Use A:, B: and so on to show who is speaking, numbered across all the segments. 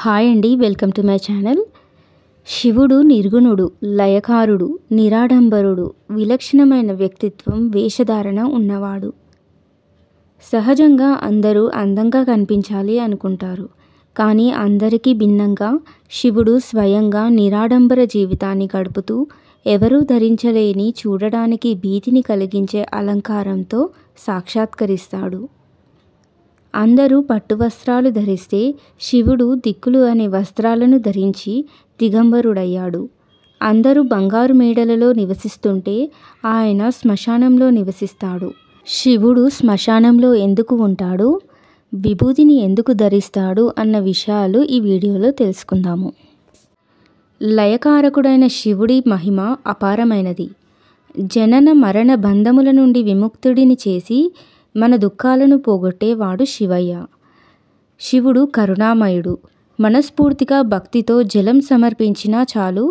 A: Hi అండి, welcome to my channel. శివుడు నిర్గుణుడు, లయకారుడు, నిరాడంబరుడు, విలక్షణమైన వ్యక్తిత్వం, వేషధారణ ఉన్నవాడు. సహజంగా అందరూ అందంగా కనిపించాలి అనుకుంటారు. కానీ అందరికీ భిన్నంగా శివుడు స్వయంగా నిరాడంబర జీవితాన్ని గడుపుతూ ఎవరూ ధరించలేని, చూడడానికి భీతిని కలిగించే అలంకారంతో సాక్షాత్కరిస్తాడు. అందరూ పట్టు వస్త్రాలు ధరిస్తే శివుడు దిక్కులు అనే వస్త్రాలను ధరించి దిగంబరుడయ్యాడు. అందరూ బంగారు మేడలలో నివసిస్తుంటే ఆయన శ్మశానంలో నివసిస్తాడు. శివుడు శ్మశానంలో ఎందుకు ఉంటాడు, విభూతిని ఎందుకు ధరిస్తాడు అన్న విషయాలు ఈ వీడియోలో తెలుసుకుందాము. లయకారకుడైన శివుడి మహిమ అపారమైనది. జనన మరణ బంధముల నుండి విముక్తుడిని చేసి మన దుఃఖాలను పోగొట్టేవాడు శివయ్య. శివుడు కరుణామయుడు. మనస్ఫూర్తిగా భక్తితో జలం సమర్పించినా చాలు,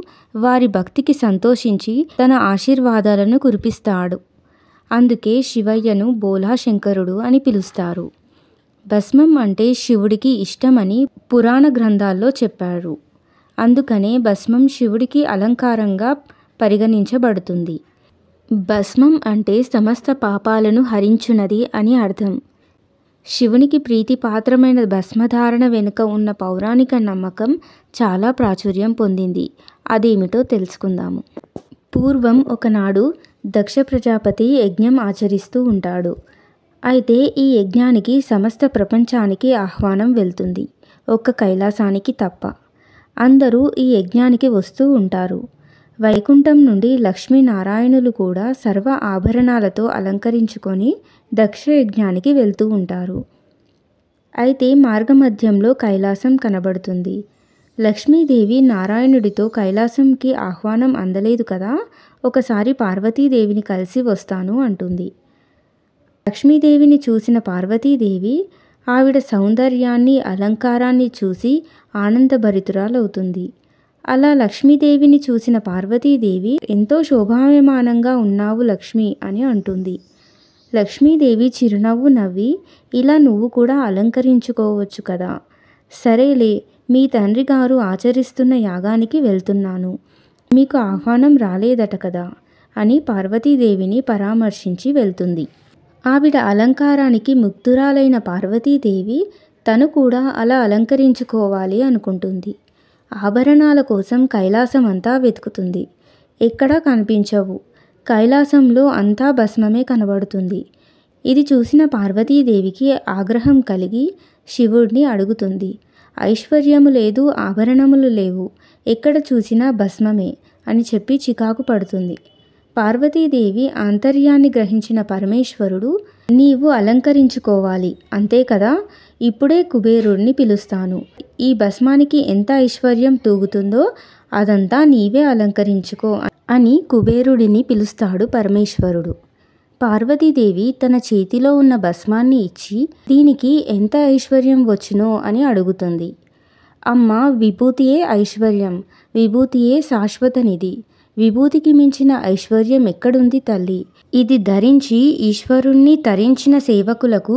A: వారి భక్తికి సంతోషించి తన ఆశీర్వాదాలను కురిపిస్తాడు. అందుకే శివయ్యను బోలాశంకరుడు అని పిలుస్తారు. భస్మం అంటే శివుడికి ఇష్టమని పురాణ గ్రంథాల్లో చెప్పారు. అందుకనే భస్మం శివుడికి అలంకారంగా పరిగణించబడుతుంది. భస్మం అంటే సమస్త పాపాలను హరించునది అని అర్థం. శివునికి ప్రీతిపాత్రమైన భస్మధారణ వెనుక ఉన్న పౌరాణిక నమ్మకం చాలా ప్రాచుర్యం పొందింది. అదేమిటో తెలుసుకుందాము. పూర్వం ఒకనాడు దక్ష ప్రజాపతి యజ్ఞం ఆచరిస్తూ ఉంటాడు. అయితే ఈ యజ్ఞానికి సమస్త ప్రపంచానికి ఆహ్వానం వెళ్తుంది, ఒక్క కైలాసానికి తప్ప. అందరూ ఈ యజ్ఞానికి వస్తూ ఉంటారు. వైకుంఠం నుండి లక్ష్మీనారాయణులు కూడా సర్వ ఆభరణాలతో అలంకరించుకొని దక్ష యజ్ఞానికి వెళ్తూ ఉంటారు. అయితే మార్గమధ్యంలో కైలాసం కనబడుతుంది. లక్ష్మీదేవి నారాయణుడితో కైలాసంకి ఆహ్వానం అందలేదు కదా, ఒకసారి పార్వతీదేవిని కలిసి వస్తాను అంటుంది. లక్ష్మీదేవిని చూసిన పార్వతీదేవి ఆవిడ సౌందర్యాన్ని, అలంకారాన్ని చూసి ఆనందభరితురాలవుతుంది. అలా లక్ష్మీదేవిని చూసిన పార్వతీదేవి, ఎంతో శోభాయమానంగా ఉన్నావు లక్ష్మి అని అంటుంది. లక్ష్మీదేవి చిరునవ్వు నవ్వి, ఇలా నువ్వు కూడా అలంకరించుకోవచ్చు కదా, సరేలే, మీ తండ్రి గారు ఆచరిస్తున్న యాగానికి వెళ్తున్నాను, మీకు ఆహ్వానం రాలేదట కదా అని పార్వతీదేవిని పరామర్శించి వెళ్తుంది. ఆవిడ అలంకారానికి ముగ్ధురాలైన పార్వతీదేవి తను కూడా అలా అలంకరించుకోవాలి అనుకుంటుంది. ఆభరణాల కోసం కైలాసం అంతా వెతుకుతుంది. ఎక్కడా కనిపించవు. కైలాసంలో అంతా భస్మమే కనబడుతుంది. ఇది చూసిన పార్వతీదేవికి ఆగ్రహం కలిగి శివుడిని అడుగుతుంది. ఐశ్వర్యము లేదు, ఆభరణములు లేవు, ఎక్కడ చూసినా భస్మమే అని చెప్పి చికాకు పడుతుంది. పార్వతీదేవి ఆంతర్యాన్ని గ్రహించిన పరమేశ్వరుడు, నీవు అలంకరించుకోవాలి అంతే కదా, ఇప్పుడే కుబేరుడిని పిలుస్తాను, ఈ భస్మానికి ఎంత ఐశ్వర్యం తూగుతుందో అదంతా నీవే అలంకరించుకో అని కుబేరుడిని పిలుస్తాడు పరమేశ్వరుడు. పార్వతీదేవి తన చేతిలో ఉన్న భస్మాన్ని ఇచ్చి, దీనికి ఎంత ఐశ్వర్యం వచ్చునో అని అడుగుతుంది. అమ్మ, విభూతియే ఐశ్వర్యం, విభూతియే శాశ్వత నిధి, విభూతికి మించిన ఐశ్వర్యం ఎక్కడుంది తల్లి, ఇది ధరించి ఈశ్వరుణ్ణి తరించిన సేవకులకు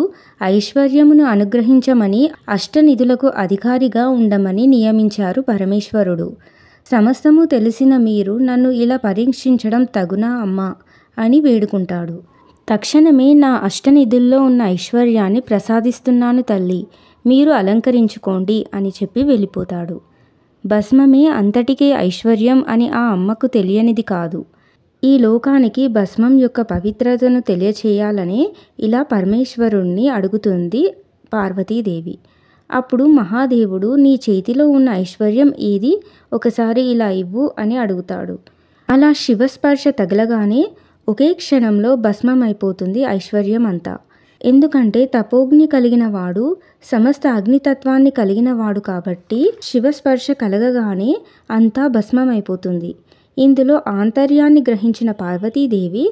A: ఐశ్వర్యమును అనుగ్రహించమని, అష్టనిధులకు అధికారిగా ఉండమని నియమించారు పరమేశ్వరుడు. సమస్తము తెలిసిన మీరు నన్ను ఇలా పరీక్షించడం తగునా అమ్మా అని వేడుకుంటాడు. తక్షణమే నా అష్టనిధుల్లో ఉన్న ఐశ్వర్యాన్ని ప్రసాదిస్తున్నాను తల్లి, మీరు అలంకరించుకోండి అని చెప్పి వెళ్ళిపోతాడు. భస్మమే అంతటికే ఐశ్వర్యం అని ఆ అమ్మకు తెలియనిది కాదు. ఈ లోకానికి భస్మం యొక్క పవిత్రతను తెలియచేయాలనే ఇలా పరమేశ్వరుణ్ణి అడుగుతుంది పార్వతీదేవి. అప్పుడు మహాదేవుడు, నీ చేతిలో ఉన్న ఐశ్వర్యం ఏది, ఒకసారి ఇలా ఇవ్వు అని అడుగుతాడు. అలా శివస్పర్శ తగలగానే ఒకే క్షణంలో భస్మం అయిపోతుంది ఐశ్వర్యం అంతా. ఎందుకంటే తపోగ్ని కలిగిన వాడు, సమస్త అగ్నితత్వాన్ని కలిగిన వాడు కాబట్టి శివస్పర్శ కలగగానే అంతా భస్మమైపోతుంది. ఇందులో ఆంతర్యాన్ని గ్రహించిన పార్వతీదేవి,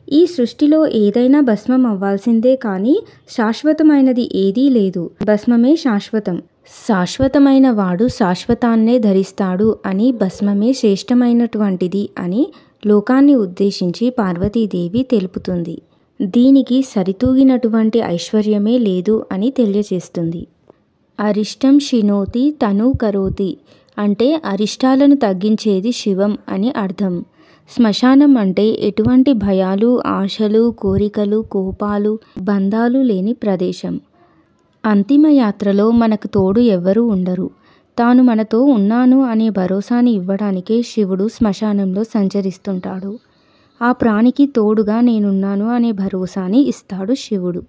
A: ఈ సృష్టిలో ఏదైనా భస్మం అవ్వాల్సిందే కానీ శాశ్వతమైనది ఏదీ లేదు, భస్మమే శాశ్వతం, శాశ్వతమైన వాడు శాశ్వతాన్నే ధరిస్తాడు అని, భస్మమే శ్రేష్టమైనటువంటిది అని లోకాన్ని ఉద్దేశించి పార్వతీదేవి తెలుపుతుంది. దీనికి సరితూగినటువంటి ఐశ్వర్యమే లేదు అని తెలియజేస్తుంది. అరిష్టం శినోతి తను కరోతి అంటే అరిష్టాలను తగ్గించేది శివం అని అర్థం. శ్మశానం అంటే ఎటువంటి భయాలు, ఆశలు, కోరికలు, కోపాలు, బంధాలు లేని ప్రదేశం. అంతిమ యాత్రలో మనకు తోడు ఎవ్వరూ ఉండరు. తాను మనతో ఉన్నాను అనే భరోసాని ఇవ్వడానికే శివుడు శ్మశానంలో సంచరిస్తుంటాడు. ఆ ప్రాణికి తోడుగా నేనున్నాను అనే భరోసాని ఇస్తాడు శివుడు.